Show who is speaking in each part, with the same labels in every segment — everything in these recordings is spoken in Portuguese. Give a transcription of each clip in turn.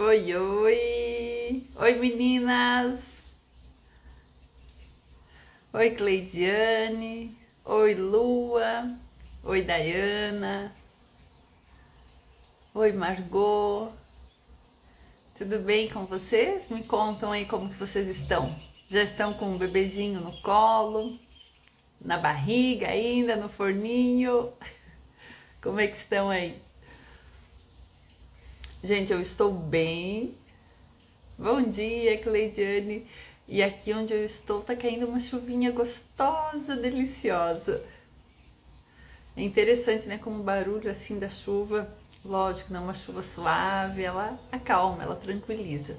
Speaker 1: Oi, oi! Oi, meninas! Oi, Cleidiane! Oi, Lua! Oi, Dayana! Oi, Margot! Tudo bem com vocês? Me contam aí como que vocês estão. Já estão com um bebezinho no colo, na barriga ainda, no forninho? Como é que estão aí? Gente, eu estou bem. Bom dia, Cleidiane. E aqui onde eu estou tá caindo uma chuvinha gostosa, deliciosa. É interessante, né, como o barulho assim da chuva, lógico, não é uma chuva suave, ela acalma, ela tranquiliza.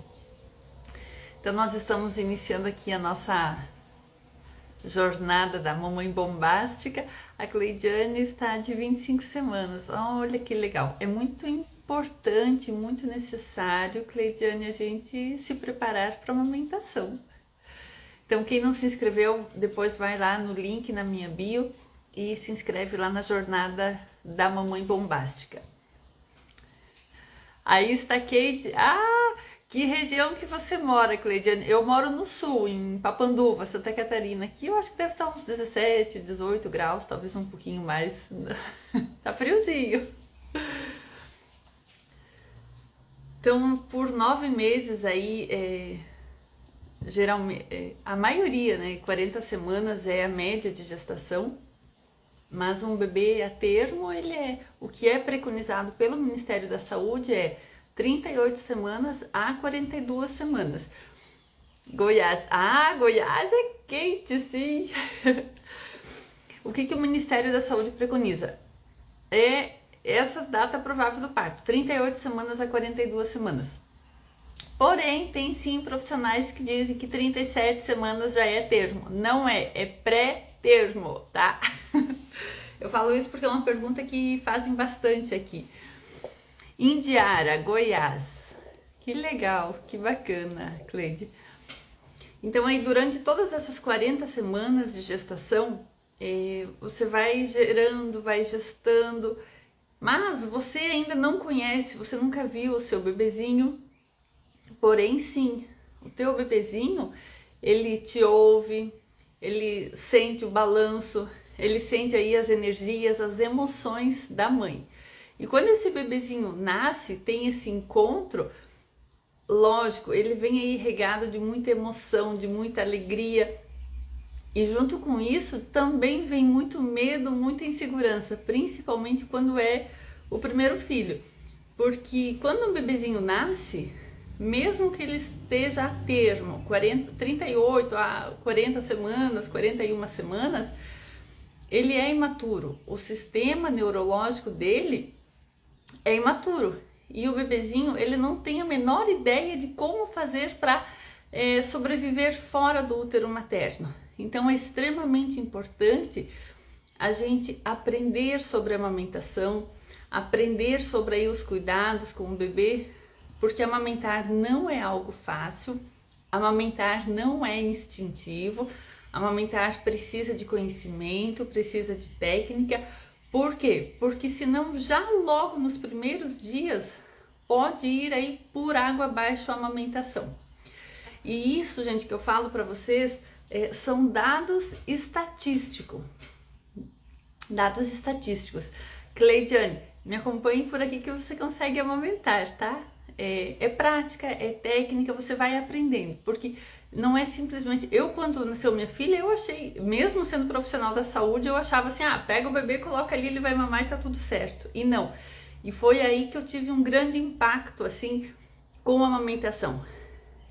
Speaker 1: Então nós estamos iniciando aqui a nossa jornada da mamãe bombástica. A Cleidiane está de 25 semanas. Olha que legal. É muito importante, muito necessário, Cleidiane, a gente se preparar para a amamentação. Então, quem não se inscreveu, depois vai lá no link na minha bio e se inscreve lá na jornada da mamãe bombástica. Aí está a Kate. Ah, que região que você mora, Cleidiane? Eu moro no sul, em Papanduva, Santa Catarina. Aqui eu acho que deve estar uns 17, 18 graus, talvez um pouquinho mais. Tá friozinho. Então, por 9 meses aí, geralmente, a maioria, né, 40 semanas é a média de gestação, mas um bebê a termo, o que é preconizado pelo Ministério da Saúde é 38 semanas a 42 semanas. Goiás, Goiás é quente, sim. O que o Ministério da Saúde preconiza? É essa data provável do parto, 38 semanas a 42 semanas. Porém, tem sim profissionais que dizem que 37 semanas já é termo. Não é pré-termo, tá? Eu falo isso porque é uma pergunta que fazem bastante aqui. Indiara, Goiás. Que legal, que bacana, Cleide. Então aí durante todas essas 40 semanas de gestação, você vai gerando, vai gestando, mas você ainda não conhece, você nunca viu o seu bebezinho. Porém, sim, o teu bebezinho, ele te ouve, ele sente o balanço, ele sente aí as energias, as emoções da mãe. E quando esse bebezinho nasce, tem esse encontro, lógico, ele vem aí regado de muita emoção, de muita alegria. E junto com isso, também vem muito medo, muita insegurança, principalmente quando é o primeiro filho. Porque quando um bebezinho nasce, mesmo que ele esteja a termo, 38 a 40 semanas, 41 semanas, ele é imaturo. O sistema neurológico dele é imaturo. E o bebezinho, ele não tem a menor ideia de como fazer para sobreviver fora do útero materno. Então é extremamente importante a gente aprender sobre a amamentação, aprender sobre aí os cuidados com o bebê, porque amamentar não é algo fácil, amamentar não é instintivo, amamentar precisa de conhecimento, precisa de técnica. Por quê? Porque senão já logo nos primeiros dias pode ir aí por água abaixo a amamentação. E isso, gente, que eu falo para vocês, são dados estatísticos. Dados estatísticos. Cleidiane, me acompanhe por aqui que você consegue amamentar, tá? É prática, é técnica, você vai aprendendo, porque não é simplesmente... Eu, quando nasceu minha filha, eu achei, mesmo sendo profissional da saúde, eu achava assim, pega o bebê, coloca ali, ele vai mamar e tá tudo certo. E não. E foi aí que eu tive um grande impacto, assim, com a amamentação.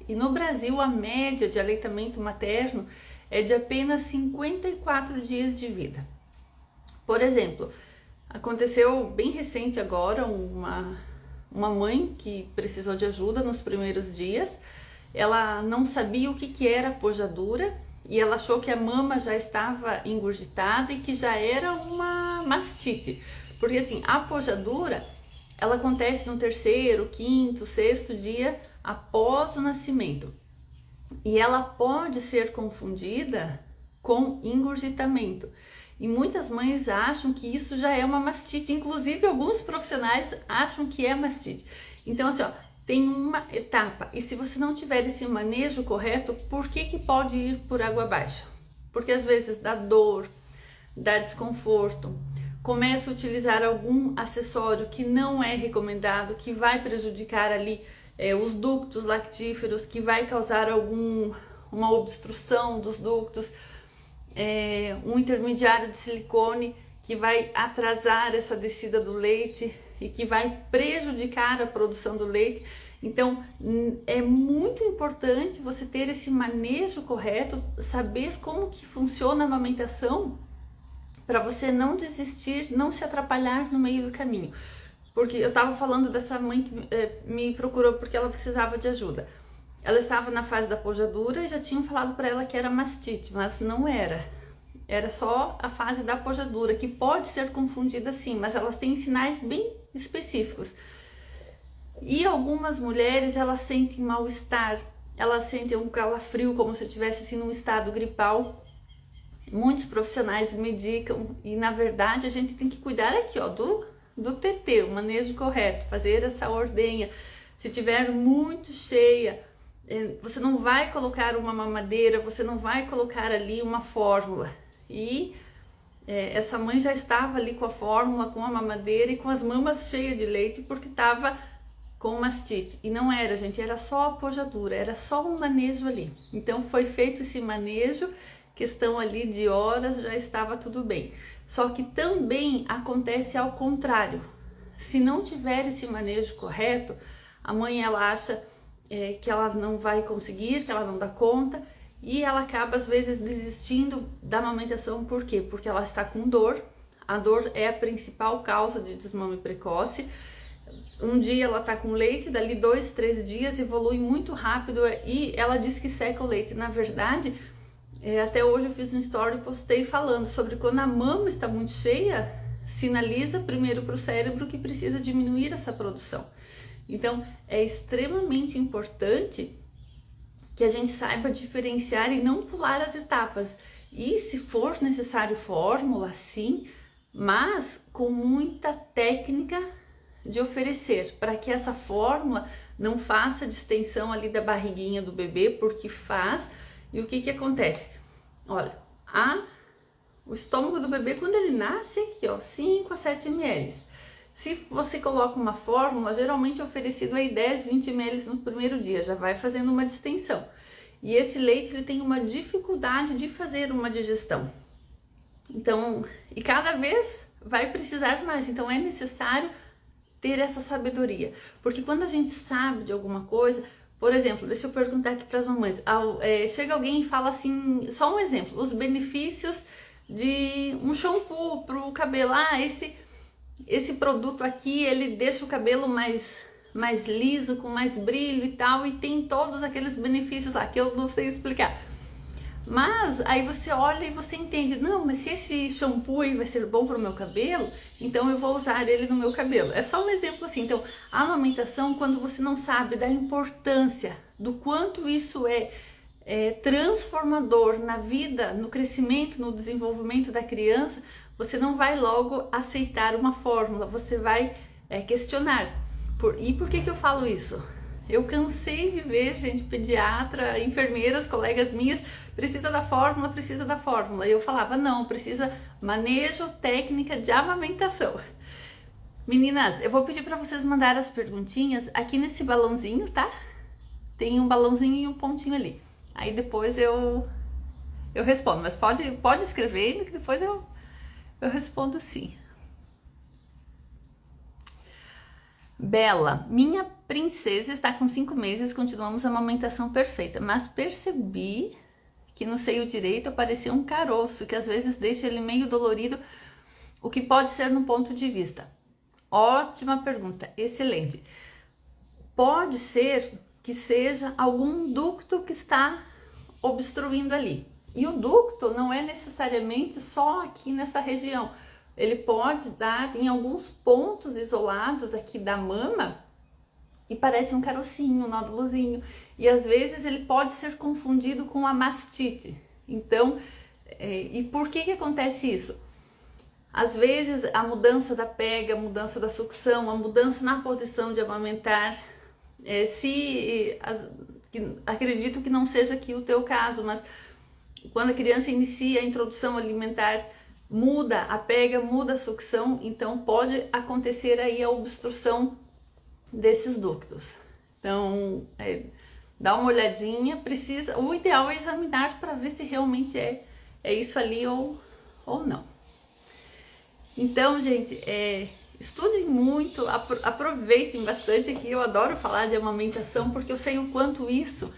Speaker 1: E no Brasil, a média de aleitamento materno é de apenas 54 dias de vida. Por exemplo, aconteceu bem recente agora, uma mãe que precisou de ajuda nos primeiros dias. Ela não sabia o que era pojadura e ela achou que a mama já estava engurgitada e que já era uma mastite. Porque assim, a pojadura, ela acontece no terceiro, quinto, sexto dia após o nascimento. E ela pode ser confundida com engurgitamento. E muitas mães acham que isso já é uma mastite, inclusive alguns profissionais acham que é mastite. Então assim, tem uma etapa. E se você não tiver esse manejo correto, por que pode ir por água abaixo? Porque às vezes dá dor, dá desconforto, começa a utilizar algum acessório que não é recomendado, que vai prejudicar ali os ductos lactíferos, que vai causar uma obstrução dos ductos, um intermediário de silicone que vai atrasar essa descida do leite e que vai prejudicar a produção do leite. Então é muito importante você ter esse manejo correto, saber como que funciona a amamentação, para você não desistir, não se atrapalhar no meio do caminho. Porque eu estava falando dessa mãe que me procurou porque ela precisava de ajuda. Ela estava na fase da pojadura e já tinham falado para ela que era mastite, mas não era. Era só a fase da pojadura, que pode ser confundida sim, mas elas têm sinais bem específicos. E algumas mulheres, elas sentem mal-estar, elas sentem um calafrio, como se estivesse assim num estado gripal. Muitos profissionais medicam e na verdade a gente tem que cuidar aqui, ó, do TT, o manejo correto, fazer essa ordenha. Se tiver muito cheia, você não vai colocar uma mamadeira, você não vai colocar ali uma fórmula. E essa mãe já estava ali com a fórmula, com a mamadeira e com as mamas cheias de leite porque estava com mastite. E não era, gente, era só a pojadura, era só um manejo ali. Então foi feito esse manejo, questão ali de horas, já estava tudo bem. Só que também acontece ao contrário. Se não tiver esse manejo correto, a mãe ela acha que ela não vai conseguir, que ela não dá conta, e ela acaba às vezes desistindo da amamentação. Por quê? Porque ela está com dor. A dor é a principal causa de desmame precoce. Um dia ela está com leite, dali 2, 3 dias evolui muito rápido e ela diz que seca o leite. Na verdade, até hoje eu fiz um story e postei falando sobre quando a mama está muito cheia, sinaliza primeiro para o cérebro que precisa diminuir essa produção. Então é extremamente importante que a gente saiba diferenciar e não pular as etapas. E se for necessário fórmula, sim, mas com muita técnica de oferecer, para que essa fórmula não faça distensão ali da barriguinha do bebê, porque faz. E o que acontece? Olha, o estômago do bebê, quando ele nasce aqui, ó, 5 a 7 ml. Se você coloca uma fórmula, geralmente é oferecido aí 10, 20 ml no primeiro dia, já vai fazendo uma distensão. E esse leite, ele tem uma dificuldade de fazer uma digestão. Então, e cada vez vai precisar mais, então é necessário ter essa sabedoria. Porque quando a gente sabe de alguma coisa, por exemplo, deixa eu perguntar aqui para as mamães, chega alguém e fala assim, só um exemplo, os benefícios de um shampoo para o cabelo. Esse produto aqui, ele deixa o cabelo mais liso, com mais brilho e tal, e tem todos aqueles benefícios lá que eu não sei explicar. Mas aí você olha e você entende, não, mas se esse shampoo aí vai ser bom para o meu cabelo, então eu vou usar ele no meu cabelo. É só um exemplo assim. Então, a amamentação, quando você não sabe da importância, do quanto isso é transformador na vida, no crescimento, no desenvolvimento da criança, você não vai logo aceitar uma fórmula, você vai questionar. E por que eu falo isso? Eu cansei de ver gente, pediatra, enfermeiras, colegas minhas, precisa da fórmula. E eu falava, não, precisa manejo, técnica de amamentação. Meninas, eu vou pedir para vocês mandarem as perguntinhas aqui nesse balãozinho, tá? Tem um balãozinho e um pontinho ali. Aí depois eu respondo, mas pode escrever que depois eu respondo sim. Bela, minha princesa está com 5 meses, continuamos a amamentação perfeita, mas percebi que no seio direito apareceu um caroço, que às vezes deixa ele meio dolorido. O que pode ser no ponto de vista? Ótima pergunta, excelente. Pode ser que seja algum ducto que está obstruindo ali. E o ducto não é necessariamente só aqui nessa região. Ele pode dar em alguns pontos isolados aqui da mama e parece um carocinho, um nódulozinho. E às vezes ele pode ser confundido com a mastite. Então, e por que acontece isso? Às vezes a mudança da pega, a mudança da sucção, a mudança na posição de amamentar, Acredito que não seja aqui o teu caso, mas quando a criança inicia a introdução alimentar, muda a pega, muda a sucção, então pode acontecer aí a obstrução desses ductos. Então, dá uma olhadinha, o ideal é examinar para ver se realmente é isso ali ou não. Então, gente, estudem muito, aproveitem bastante aqui, eu adoro falar de amamentação porque eu sei o quanto isso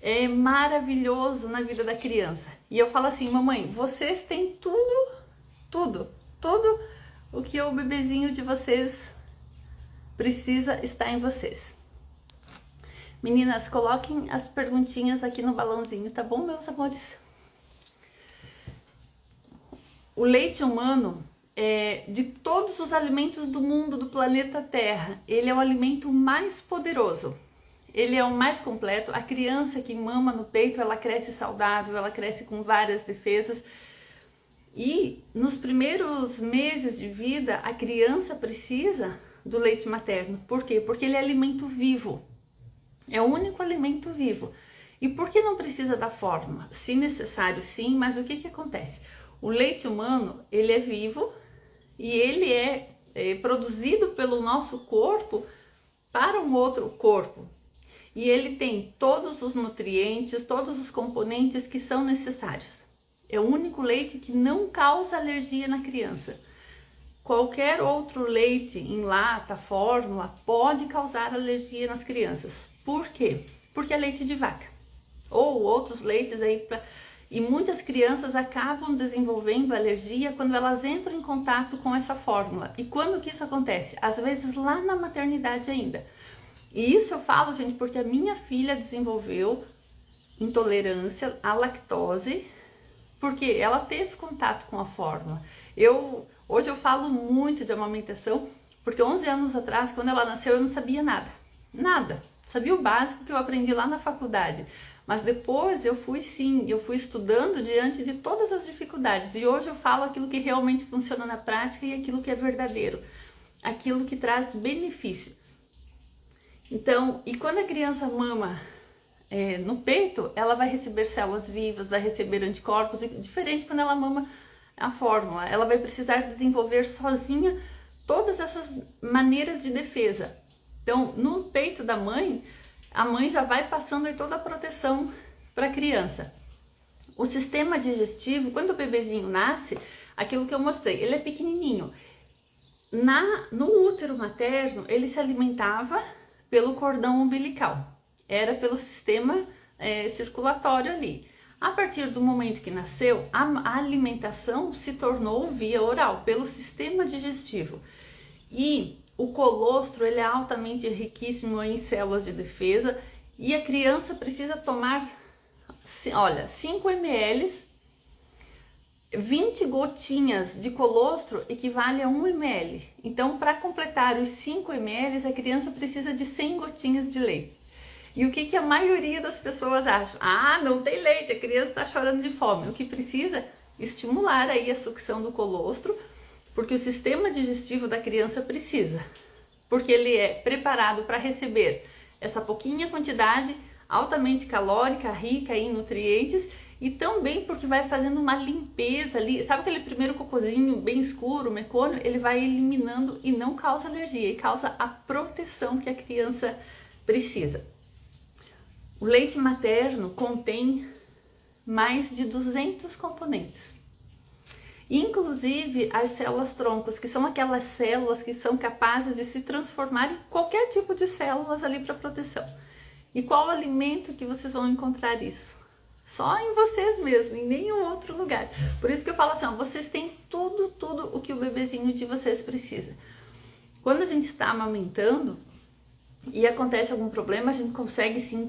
Speaker 1: é maravilhoso na vida da criança. E eu falo assim, mamãe, vocês têm tudo o que o bebezinho de vocês precisa estar em vocês. Meninas, coloquem as perguntinhas aqui no balãozinho, tá bom, meus amores? O leite humano, de todos os alimentos do mundo, do planeta Terra, ele é o alimento mais poderoso. Ele é o mais completo. A criança que mama no peito, ela cresce saudável, ela cresce com várias defesas. E nos primeiros meses de vida, a criança precisa do leite materno. Por quê? Porque ele é alimento vivo. É o único alimento vivo. E por que não precisa da fórmula? Se necessário, sim, mas o que acontece? O leite humano, ele é vivo e ele é produzido pelo nosso corpo para um outro corpo. E ele tem todos os nutrientes, todos os componentes que são necessários. É o único leite que não causa alergia na criança. Qualquer outro leite em lata, fórmula, pode causar alergia nas crianças. Por quê? Porque é leite de vaca. Ou outros leites aí. E muitas crianças acabam desenvolvendo alergia quando elas entram em contato com essa fórmula. E quando que isso acontece? Às vezes lá na maternidade ainda. E isso eu falo, gente, porque a minha filha desenvolveu intolerância à lactose, porque ela teve contato com a fórmula. Hoje eu falo muito de amamentação, porque 11 anos atrás, quando ela nasceu, eu não sabia nada. Sabia o básico que eu aprendi lá na faculdade. Mas depois eu fui estudando diante de todas as dificuldades. E hoje eu falo aquilo que realmente funciona na prática e aquilo que é verdadeiro. Aquilo que traz benefício. Então, e quando a criança mama no peito, ela vai receber células vivas, vai receber anticorpos, diferente quando ela mama a fórmula. Ela vai precisar desenvolver sozinha todas essas maneiras de defesa. Então, no peito da mãe, a mãe já vai passando aí toda a proteção para a criança. O sistema digestivo, quando o bebezinho nasce, aquilo que eu mostrei, ele é pequenininho. No útero materno, ele se alimentava pelo cordão umbilical. Era pelo sistema circulatório ali. A partir do momento que nasceu, a alimentação se tornou via oral, pelo sistema digestivo. E o colostro, ele é altamente riquíssimo em células de defesa e a criança precisa tomar, olha, 5 ml, 20 gotinhas de colostro equivale a 1 ml. Então, para completar os 5 ml, a criança precisa de 100 gotinhas de leite. E o que a maioria das pessoas acham? Ah, não tem leite, a criança está chorando de fome. O que precisa é estimular aí a sucção do colostro, porque o sistema digestivo da criança precisa. Porque ele é preparado para receber essa pouquinha quantidade altamente calórica, rica em nutrientes, e também porque vai fazendo uma limpeza ali. Sabe aquele primeiro cocôzinho bem escuro, mecônio? Ele vai eliminando e não causa alergia, e causa a proteção que a criança precisa. O leite materno contém mais de 200 componentes. Inclusive as células troncos, que são aquelas células que são capazes de se transformar em qualquer tipo de células ali para proteção. E qual alimento que vocês vão encontrar isso? Só em vocês mesmos, em nenhum outro lugar. Por isso que eu falo assim, ó, vocês têm tudo o que o bebezinho de vocês precisa. Quando a gente está amamentando e acontece algum problema, a gente consegue sim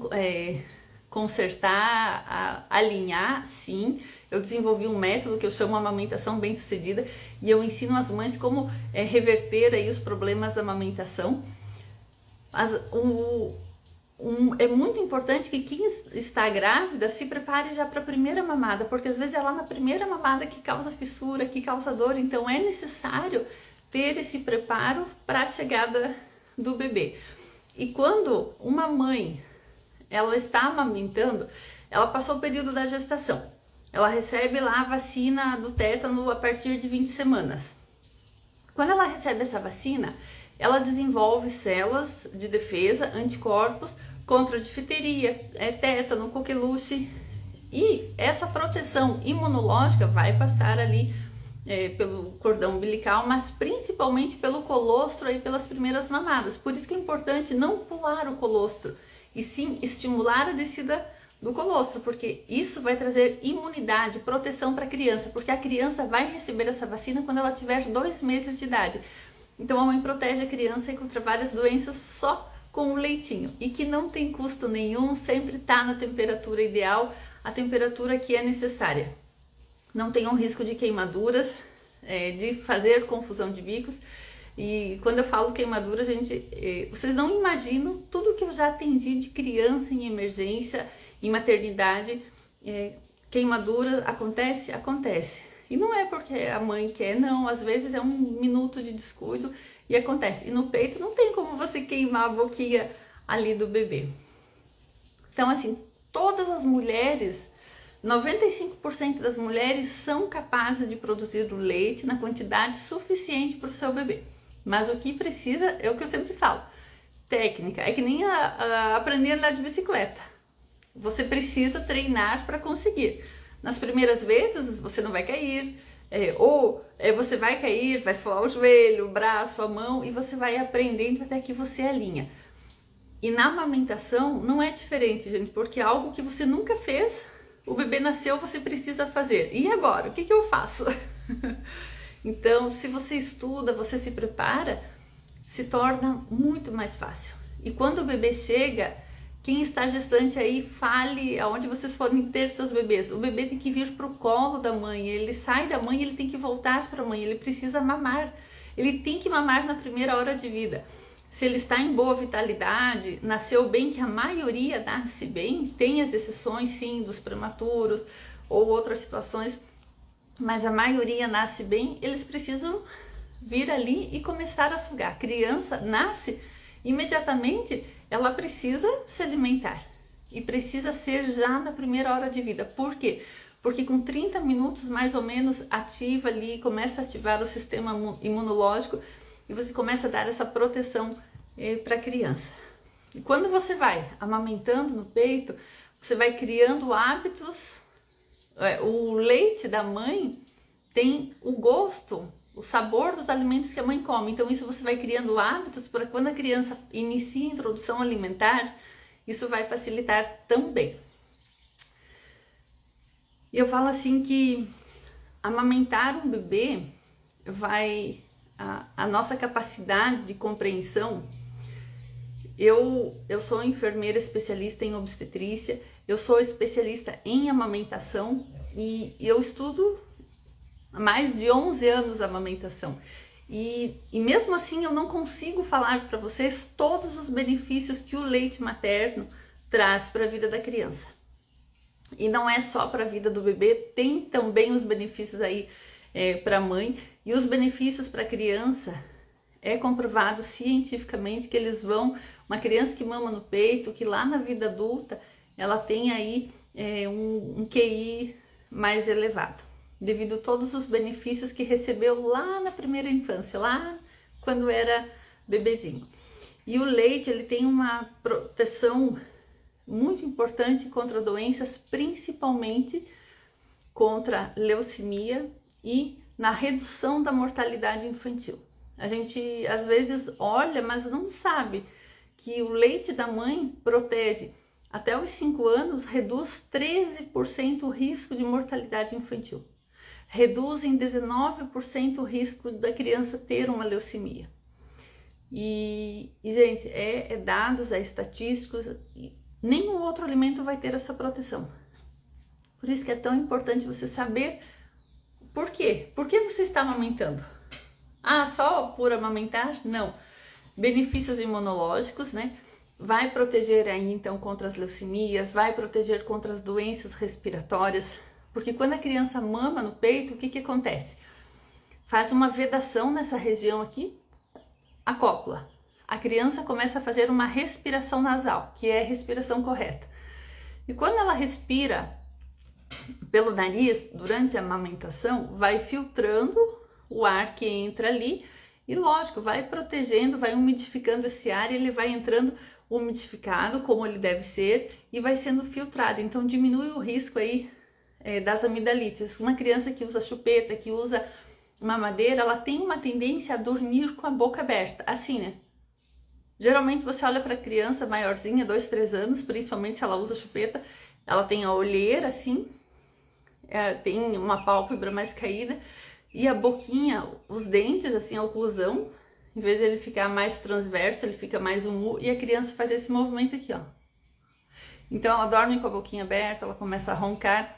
Speaker 1: consertar, alinhar, sim. Eu desenvolvi um método que eu chamo amamentação bem-sucedida e eu ensino as mães como reverter aí os problemas da amamentação. É muito importante que quem está grávida se prepare já para a primeira mamada, porque às vezes é lá na primeira mamada que causa fissura, que causa dor, então é necessário ter esse preparo para a chegada do bebê. E quando uma mãe, ela está amamentando, ela passou o período da gestação, ela recebe lá a vacina do tétano a partir de 20 semanas. Quando ela recebe essa vacina, ela desenvolve células de defesa, anticorpos contra difteria, tétano, coqueluche, e essa proteção imunológica vai passar ali pelo cordão umbilical, mas principalmente pelo colostro e pelas primeiras mamadas. Por isso que é importante não pular o colostro, e sim estimular a descida do colostro, porque isso vai trazer imunidade, proteção para a criança, porque a criança vai receber essa vacina quando ela tiver 2 meses de idade. Então a mãe protege a criança contra várias doenças só com o leitinho, e que não tem custo nenhum, sempre está na temperatura ideal, a temperatura que é necessária. Não tem um risco de queimaduras, de fazer confusão de bicos. E quando eu falo queimadura, gente, vocês não imaginam tudo que eu já atendi de criança em emergência, em maternidade. Queimadura acontece? Acontece. E não é porque a mãe quer, não. Às vezes é um minuto de descuido e acontece. E no peito não tem como você queimar a boquinha ali do bebê. Então, assim, todas as mulheres, 95% das mulheres são capazes de produzir o leite na quantidade suficiente para o seu bebê. Mas o que precisa, é o que eu sempre falo, técnica. É que nem aprender a andar de bicicleta. Você precisa treinar para conseguir. Nas primeiras vezes você não vai cair, você vai cair, vai esfolar o joelho, o braço, a mão, e você vai aprendendo até que você alinha. E na amamentação não é diferente, gente, porque é algo que você nunca fez, o bebê nasceu, você precisa fazer. E agora? O que eu faço? Então, se você estuda, você se prepara, se torna muito mais fácil. E quando o bebê chega, quem está gestante aí, fale aonde vocês forem ter seus bebês. O bebê tem que vir para o colo da mãe, ele sai da mãe, ele tem que voltar para a mãe, ele precisa mamar. Ele tem que mamar na primeira hora de vida. Se ele está em boa vitalidade, nasceu bem, que a maioria nasce bem, tem as exceções sim dos prematuros ou outras situações, mas a maioria nasce bem, eles precisam vir ali e começar a sugar. A criança nasce, imediatamente ela precisa se alimentar e precisa ser já na primeira hora de vida. Por quê? Porque com 30 minutos mais ou menos ativa ali, começa a ativar o sistema imunológico e você começa a dar essa proteção para a criança. E quando você vai amamentando no peito, você vai criando hábitos. O leite da mãe tem o gosto, o sabor dos alimentos que a mãe come. Então isso você vai criando hábitos para quando a criança inicia a introdução alimentar, isso vai facilitar também. Eu falo assim que amamentar um bebê vai... A nossa capacidade de compreensão, eu sou enfermeira especialista em obstetrícia, eu sou especialista em amamentação e eu estudo há mais de 11 anos a amamentação. E mesmo assim eu não consigo falar para vocês todos os benefícios que o leite materno traz para a vida da criança. E não é só para a vida do bebê, tem também os benefícios aí para a mãe. E os benefícios para a criança, é comprovado cientificamente que eles vão... Uma criança que mama no peito, que lá na vida adulta, ela tem aí um QI mais elevado, devido a todos os benefícios que recebeu lá na primeira infância, lá quando era bebezinho. E o leite, ele tem uma proteção muito importante contra doenças, principalmente contra leucemia e na redução da mortalidade infantil. A gente às vezes olha, mas não sabe que o leite da mãe protege até os 5 anos, reduz 13% o risco de mortalidade infantil. Reduz em 19% o risco da criança ter uma leucemia. E gente, dados, estatísticos, nenhum outro alimento vai ter essa proteção. Por isso que é tão importante você saber por quê. Por que você está amamentando? Só por amamentar? Não. Benefícios imunológicos, né? Vai proteger aí então contra as leucemias, vai proteger contra as doenças respiratórias, porque quando a criança mama no peito, o que acontece? Faz uma vedação nessa região aqui, acopla. a criança começa a fazer uma respiração nasal, que é a respiração correta. E quando ela respira pelo nariz, durante a amamentação, vai filtrando o ar que entra ali e, lógico, vai protegendo, vai umidificando esse ar e ele vai entrando umidificado, como ele deve ser, e vai sendo filtrado. Então, diminui o risco aí das amidalites. Uma criança que usa chupeta, que usa mamadeira, ela tem uma tendência a dormir com a boca aberta, assim, né? Geralmente você olha para a criança maiorzinha, 2, 3 anos, principalmente se ela usa chupeta, ela tem a olheira assim, tem uma pálpebra mais caída e a boquinha, os dentes, assim, a oclusão, em vez de ele ficar mais transverso, ele fica mais um U, e a criança faz esse movimento aqui, ó. Então ela dorme com a boquinha aberta, ela começa a roncar,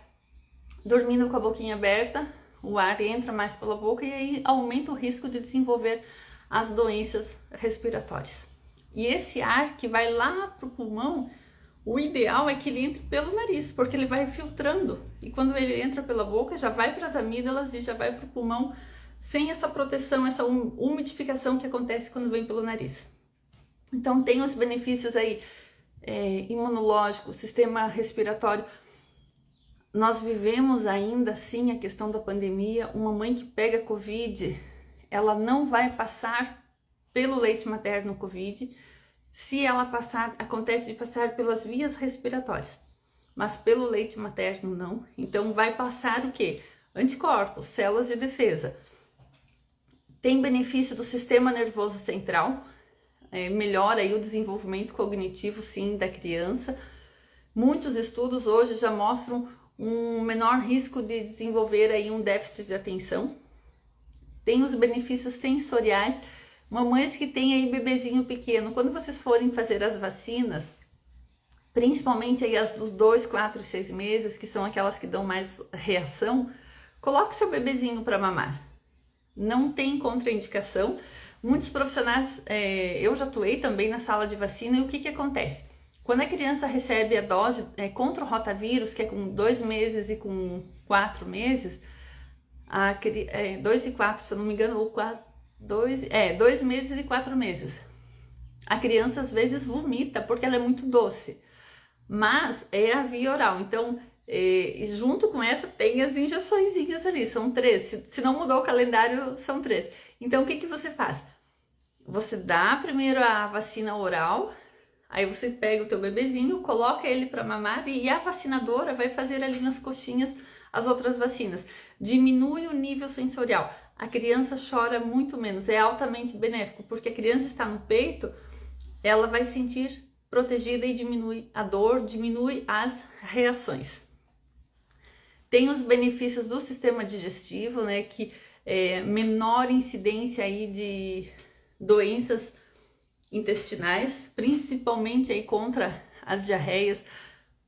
Speaker 1: dormindo com a boquinha aberta, o ar entra mais pela boca e aí aumenta o risco de desenvolver as doenças respiratórias. E esse ar que vai lá pro pulmão, o ideal é que ele entre pelo nariz, porque ele vai filtrando. E quando ele entra pela boca, já vai para as amígdalas e já vai para o pulmão, sem essa proteção, essa umidificação que acontece quando vem pelo nariz. Então tem os benefícios aí imunológicos, sistema respiratório. Nós vivemos ainda assim a questão da pandemia. Uma mãe que pega Covid, ela não vai passar pelo leite materno Covid. Se ela passar, acontece de passar pelas vias respiratórias, mas pelo leite materno não. Então vai passar o quê? Anticorpos, células de defesa. Tem benefício do sistema nervoso central, melhora aí o desenvolvimento cognitivo, sim, da criança. Muitos estudos hoje já mostram um menor risco de desenvolver aí um déficit de atenção. Tem os benefícios sensoriais. Mamães que têm aí bebezinho pequeno, quando vocês forem fazer as vacinas, principalmente aí as dos 2, 4 e 6 meses, que são aquelas que dão mais reação, coloque o seu bebezinho para mamar. Não tem contraindicação. Muitos profissionais, eu já atuei também na sala de vacina, e o que acontece? Quando a criança recebe a dose contra o rotavírus, que é com 2 meses e com 4 meses, 2 e 4, se eu não me engano, ou 2 meses e 4 meses. A criança às vezes vomita porque ela é muito doce, mas é a via oral. Então, junto com essa tem as injeçõezinhas ali, são 3. Se não mudou o calendário, são 3. Então, o que você faz? Você dá primeiro a vacina oral, aí você pega o teu bebezinho, coloca ele para mamar e a vacinadora vai fazer ali nas coxinhas as outras vacinas. Diminui o nível sensorial. A criança chora muito menos, é altamente benéfico, porque a criança está no peito, ela vai sentir protegida e diminui a dor, diminui as reações. Tem os benefícios do sistema digestivo, né, que é menor incidência aí de doenças intestinais, principalmente aí contra as diarreias.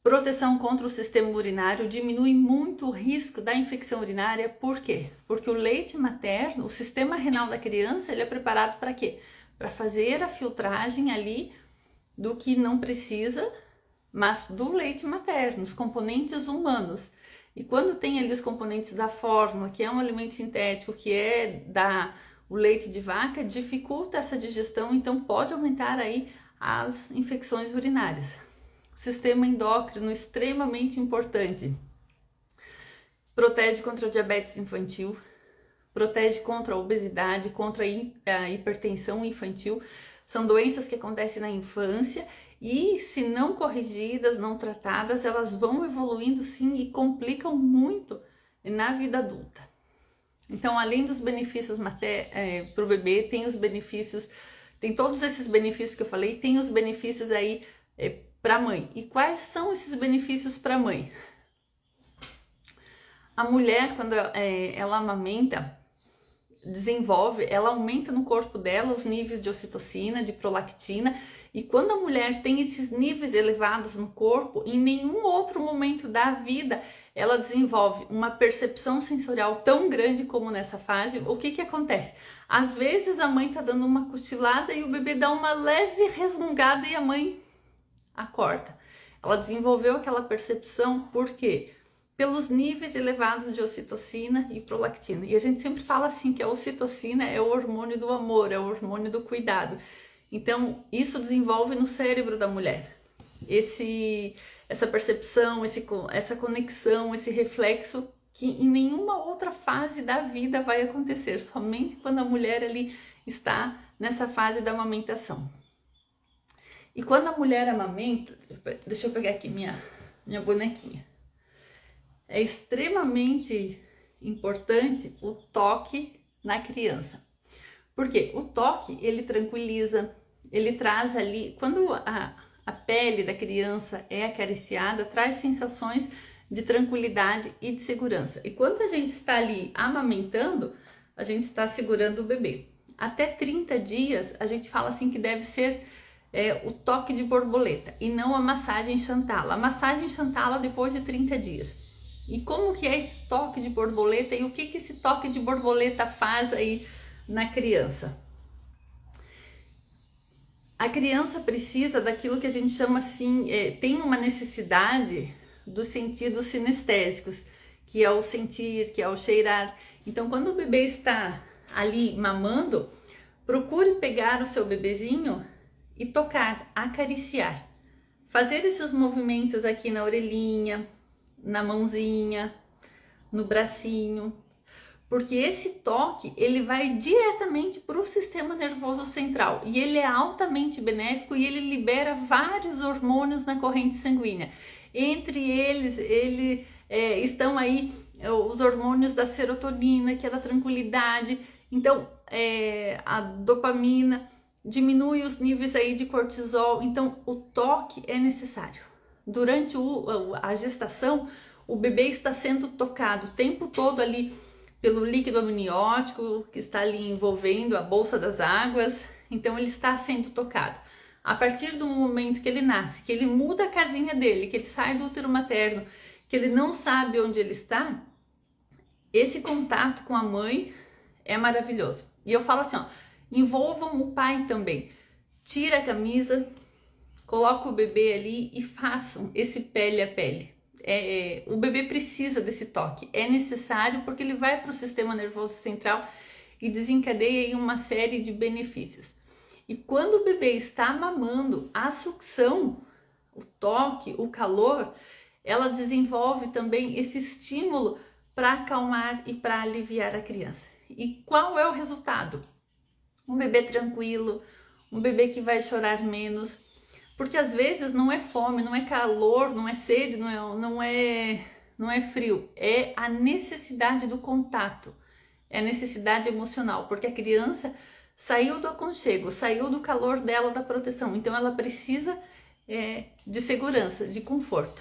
Speaker 1: Proteção contra o sistema urinário, diminui muito o risco da infecção urinária. Por quê? Porque o leite materno, o sistema renal da criança, ele é preparado para quê? Para fazer a filtragem ali do que não precisa, mas do leite materno, os componentes humanos. E quando tem ali os componentes da fórmula, que é um alimento sintético, que é o leite de vaca, dificulta essa digestão, então pode aumentar aí as infecções urinárias. Sistema endócrino extremamente importante. Protege contra o diabetes infantil, protege contra a obesidade, contra a hipertensão infantil. São doenças que acontecem na infância e, se não corrigidas, não tratadas, elas vão evoluindo sim e complicam muito na vida adulta. Então, além dos benefícios para o bebê, tem os benefícios, tem todos esses benefícios que eu falei, tem os benefícios aí para a mãe. E quais são esses benefícios para a mãe? A mulher, quando ela amamenta, ela aumenta no corpo dela os níveis de ocitocina, de prolactina, e quando a mulher tem esses níveis elevados no corpo, em nenhum outro momento da vida ela desenvolve uma percepção sensorial tão grande como nessa fase. O que acontece? Às vezes a mãe tá dando uma cochilada e o bebê dá uma leve resmungada e a mãe acorda. Ela desenvolveu aquela percepção, por quê? Pelos níveis elevados de ocitocina e prolactina. E a gente sempre fala assim que a ocitocina é o hormônio do amor, é o hormônio do cuidado. Então, isso desenvolve no cérebro da mulher essa percepção, essa conexão, esse reflexo que em nenhuma outra fase da vida vai acontecer, somente quando a mulher ali está nessa fase da amamentação. E quando a mulher amamenta, deixa eu pegar aqui minha bonequinha, é extremamente importante o toque na criança. Porque o toque, ele tranquiliza, ele traz ali, quando a pele da criança é acariciada, traz sensações de tranquilidade e de segurança. E quando a gente está ali amamentando, a gente está segurando o bebê. Até 30 dias, a gente fala assim que deve ser o toque de borboleta e não a massagem Chantala. A massagem Chantala depois de 30 dias. E como que é esse toque de borboleta e o que esse toque de borboleta faz aí na criança? A criança precisa daquilo que a gente chama assim, tem uma necessidade dos sentidos sinestésicos, que é o sentir, que é o cheirar. Então, quando o bebê está ali mamando, procure pegar o seu bebezinho e tocar, acariciar. Fazer esses movimentos aqui na orelhinha, na mãozinha, no bracinho, porque esse toque ele vai diretamente para o sistema nervoso central e ele é altamente benéfico e ele libera vários hormônios na corrente sanguínea. Entre eles, estão aí os hormônios da serotonina, que é da tranquilidade, então a dopamina, diminui os níveis aí de cortisol, então o toque é necessário. Durante a gestação, o bebê está sendo tocado o tempo todo ali pelo líquido amniótico que está ali envolvendo a bolsa das águas, então ele está sendo tocado. A partir do momento que ele nasce, que ele muda a casinha dele, que ele sai do útero materno, que ele não sabe onde ele está, esse contato com a mãe é maravilhoso. E eu falo assim, ó, envolvam o pai também. Tira a camisa, coloca o bebê ali e façam esse pele a pele. O bebê precisa desse toque, é necessário porque ele vai para o sistema nervoso central e desencadeia uma série de benefícios. E quando o bebê está mamando, a sucção, o toque, o calor, ela desenvolve também esse estímulo para acalmar e para aliviar a criança. E qual é o resultado? Um bebê tranquilo, um bebê que vai chorar menos, porque às vezes não é fome, não é calor, não é sede, não é frio, é a necessidade do contato, é a necessidade emocional, porque a criança saiu do aconchego, saiu do calor dela, da proteção, então ela precisa de segurança, de conforto.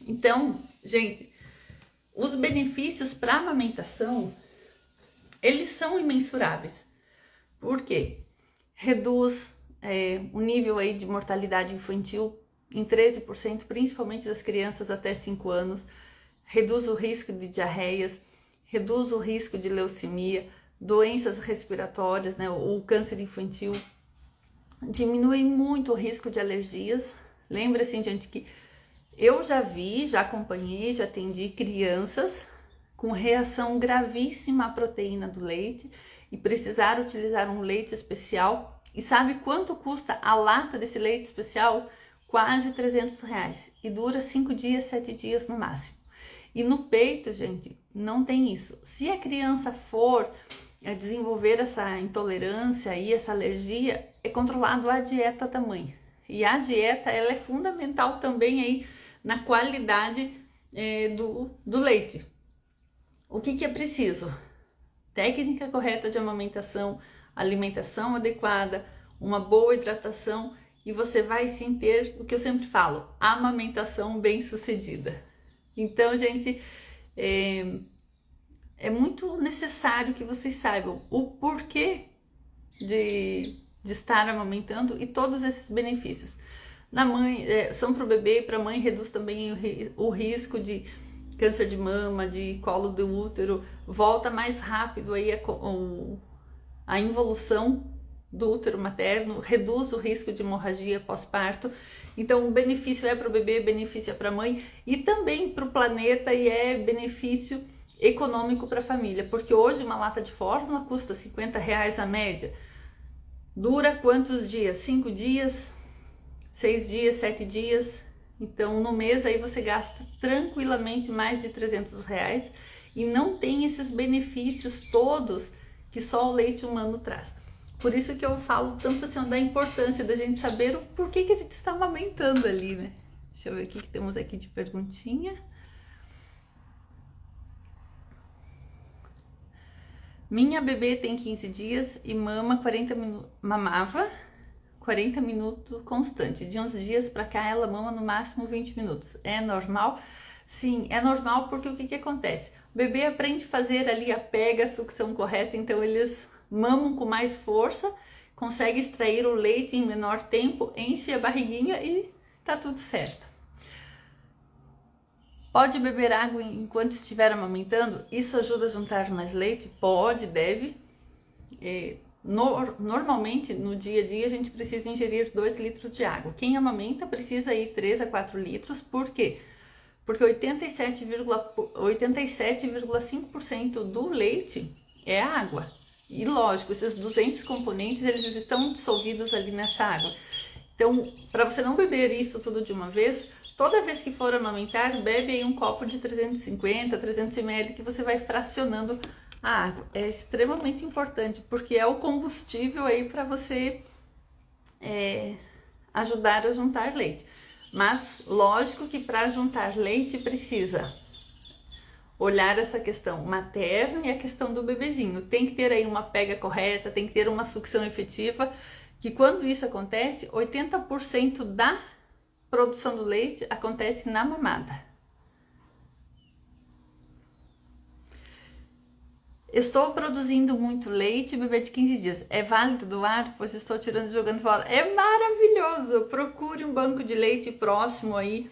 Speaker 1: Então, gente, os benefícios para a amamentação, eles são imensuráveis. Por quê? Reduz o nível aí de mortalidade infantil em 13%, principalmente das crianças até 5 anos, reduz o risco de diarreias, reduz o risco de leucemia, doenças respiratórias, né, o câncer infantil, diminui muito o risco de alergias. Lembra-se, gente, que eu já acompanhei, já atendi crianças com reação gravíssima à proteína do leite e precisaram utilizar um leite especial. E sabe quanto custa a lata desse leite especial? Quase R$300 e dura 5 dias, 7 dias no máximo. E no peito, gente, não tem isso. Se a criança for desenvolver essa intolerância e essa alergia, é controlado a dieta da mãe. E a dieta, ela é fundamental também aí na qualidade do leite. O que é preciso? Técnica correta de amamentação, alimentação adequada, uma boa hidratação e você vai sim ter o que eu sempre falo, amamentação bem sucedida. Então, gente, é muito necessário que vocês saibam o porquê de estar amamentando e todos esses benefícios. Na mãe, são para o bebê e para a mãe, reduz também o risco de câncer de mama, de colo do útero, volta mais rápido aí a involução do útero materno, reduz o risco de hemorragia pós-parto. Então o benefício é para o bebê, benefício é para a mãe e também para o planeta e é benefício econômico para a família, porque hoje uma lata de fórmula custa R$50 a média. Dura quantos dias? 5 dias, 6 dias, 7 dias. Então, no mês aí você gasta tranquilamente mais de R$300 e não tem esses benefícios todos que só o leite humano traz. Por isso que eu falo tanto assim da importância da gente saber o porquê que a gente está amamentando ali, né? Deixa eu ver o que temos aqui de perguntinha. Minha bebê tem 15 dias e mamava 40 minutos constante. De uns dias para cá ela mama no máximo 20 minutos. É normal? Sim, é normal porque o que acontece? O bebê aprende a fazer ali a pega, a sucção correta, então eles mamam com mais força, consegue extrair o leite em menor tempo, enche a barriguinha e tá tudo certo. Pode beber água enquanto estiver amamentando? Isso ajuda a juntar mais leite? Pode, deve. Normalmente, no dia a dia, a gente precisa ingerir 2 litros de água. Quem amamenta precisa ir 3 a 4 litros. Por quê? Porque 87,5% do leite é água. E lógico, esses 200 componentes, eles estão dissolvidos ali nessa água. Então, para você não beber isso tudo de uma vez, toda vez que for amamentar, bebe aí um copo de 350, 300 ml que você vai fracionando a água. É extremamente importante, porque é o combustível aí para você ajudar a juntar leite. Mas, lógico que para juntar leite precisa olhar essa questão materna e a questão do bebezinho. Tem que ter aí uma pega correta, tem que ter uma sucção efetiva, que quando isso acontece, 80% da produção do leite acontece na mamada. Estou produzindo muito leite, bebê de 15 dias. É válido doar? Pois estou tirando e jogando fora. É maravilhoso! Procure um banco de leite próximo aí.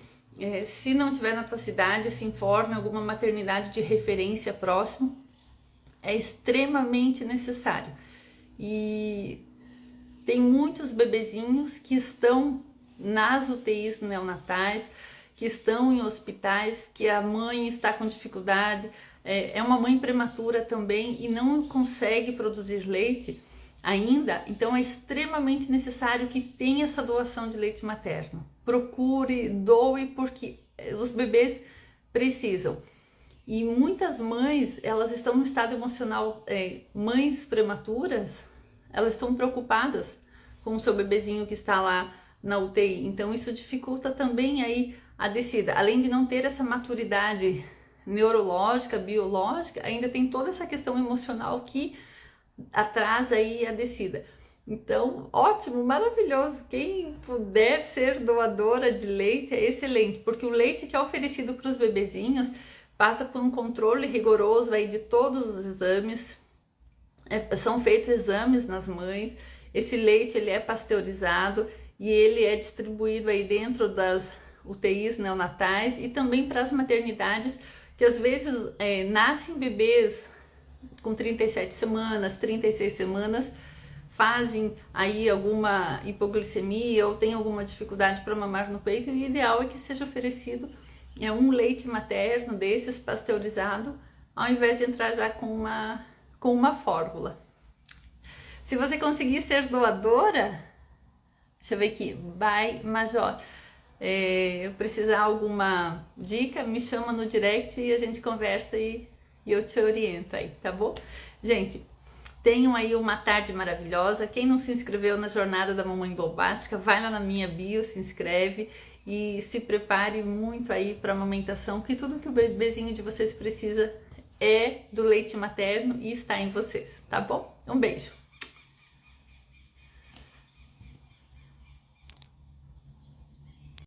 Speaker 1: Se não tiver na tua cidade, se informe alguma maternidade de referência próximo. É extremamente necessário. E tem muitos bebezinhos que estão nas UTIs neonatais, que estão em hospitais, que a mãe está com dificuldade, é uma mãe prematura também e não consegue produzir leite ainda, então é extremamente necessário que tenha essa doação de leite materno. Procure, doe, porque os bebês precisam. E muitas mães, elas estão no estado emocional, mães prematuras, elas estão preocupadas com o seu bebezinho que está lá na UTI, então isso dificulta também aí a descida. Além de não ter essa maturidade neurológica, biológica, ainda tem toda essa questão emocional que atrasa aí a descida. Então, ótimo, maravilhoso. Quem puder ser doadora de leite é excelente, porque o leite que é oferecido para os bebezinhos passa por um controle rigoroso aí de todos os exames. São feitos exames nas mães. Esse leite ele é pasteurizado e ele é distribuído aí dentro das UTIs neonatais e também para as maternidades, que às vezes nascem bebês com 37 semanas, 36 semanas, fazem aí alguma hipoglicemia ou tem alguma dificuldade para mamar no peito, e o ideal é que seja oferecido um leite materno desses pasteurizado, ao invés de entrar já com uma fórmula. Se você conseguir ser doadora, deixa eu ver aqui, by Major, precisar alguma dica, me chama no direct e a gente conversa e eu te oriento aí, tá bom? Gente, tenham aí uma tarde maravilhosa. Quem não se inscreveu na Jornada da Mamãe Bombástica, vai lá na minha bio, se inscreve e se prepare muito aí para a amamentação, que tudo que o bebezinho de vocês precisa é do leite materno e está em vocês, tá bom? Um beijo!